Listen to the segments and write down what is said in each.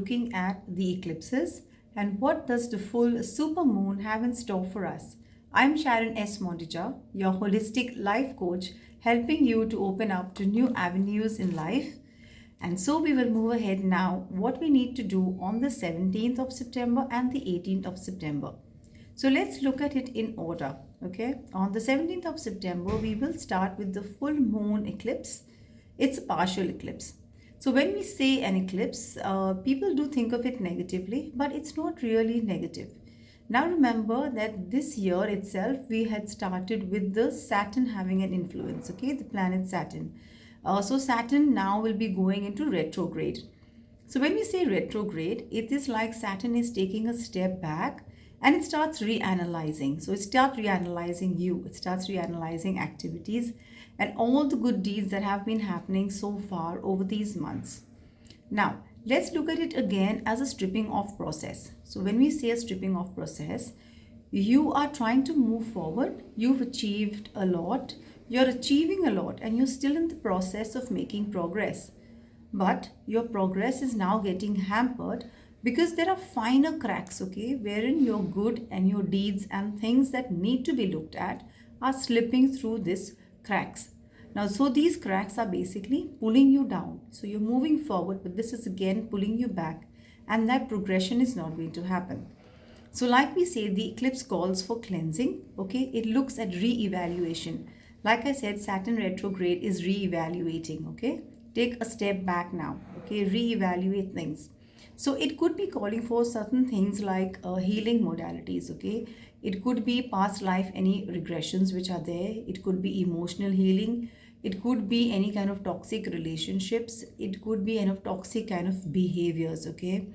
looking at the eclipses and what does the full supermoon have in store for us. I'm Sharon S. Mondejar, your holistic life coach, helping you to open up to new avenues in life. And so we will move ahead now what we need to do on the 17th of September and the 18th of September. So let's look at it in order. Okay, on the 17th of September, we will start with the full moon eclipse. It's a partial eclipse. So when we say an eclipse, people do think of it negatively, but it's not really negative. Now remember that this year itself, we had started with the Saturn having an influence, okay, the planet Saturn. So Saturn now will be going into retrograde. So when we say retrograde, it is like Saturn is taking a step back and it starts reanalyzing. So it starts reanalyzing you, it starts reanalyzing activities and all the good deeds that have been happening so far over these months. Now, let's look at it again as a stripping off process. So when we say a stripping off process, you are trying to move forward, you've achieved a lot, you're achieving a lot, and you're still in the process of making progress. But your progress is now getting hampered because there are finer cracks, okay, wherein your good and your deeds and things that need to be looked at are slipping through these cracks. Now, so these cracks are basically pulling you down. So you're moving forward, but this is again pulling you back, and that progression is not going to happen. So like we say, the eclipse calls for cleansing, okay, it looks at re-evaluation. Like I said, Saturn retrograde is re-evaluating, okay, take a step back now, okay, re-evaluate things. So it could be calling for certain things like healing modalities, okay? It could be past life, any regressions which are there. It could be emotional healing. It could be any kind of toxic relationships. It could be any of toxic kind of behaviors, okay?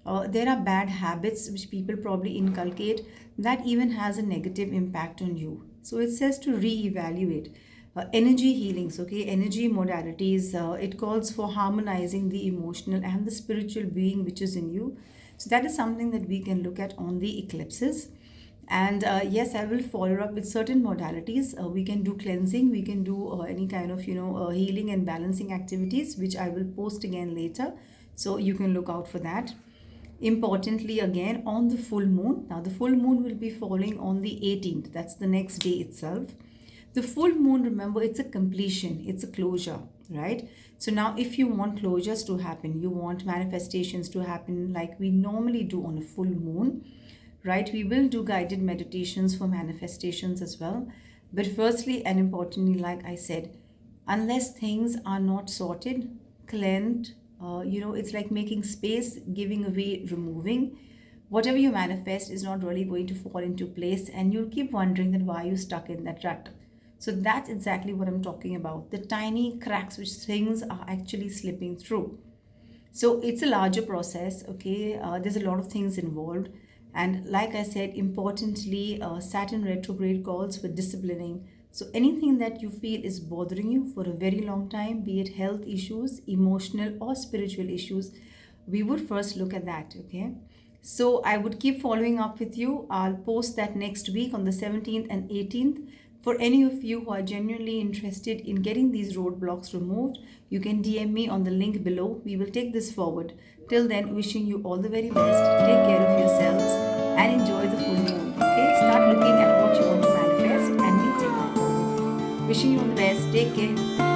There are bad habits which people probably inculcate that even has a negative impact on you. So it says to re-evaluate. Energy healings, okay, energy modalities, it calls for harmonizing the emotional and the spiritual being which is in you. So that is something that we can look at on the eclipses. And yes, I will follow up with certain modalities. We can do cleansing, we can do any kind of healing and balancing activities, which I will post again later, so you can look out for that. Importantly, again, on the full moon, now the full moon will be falling on the 18th, that's the next day itself. The full moon, remember, it's a completion, it's a closure, right? So now if you want closures to happen, you want manifestations to happen like we normally do on a full moon, right? We will do guided meditations for manifestations as well. But firstly and importantly, like I said, unless things are not sorted, cleansed, it's like making space, giving away, removing. Whatever you manifest is not really going to fall into place, and you'll keep wondering that why you're stuck in that rut. So that's exactly what I'm talking about. The tiny cracks which things are actually slipping through. So it's a larger process, okay? There's a lot of things involved. And like I said, importantly, Saturn retrograde calls for disciplining. So anything that you feel is bothering you for a very long time, be it health issues, emotional or spiritual issues, we would first look at that, okay? So I would keep following up with you. I'll post that next week on the 17th and 18th. For any of you who are genuinely interested in getting these roadblocks removed, you can DM me on the link below. We will take this forward. Till then, wishing you all the very best. Take care of yourselves and enjoy the full moon. Okay, start looking at what you want to manifest and we take it forward. Wishing you all the best. Take care.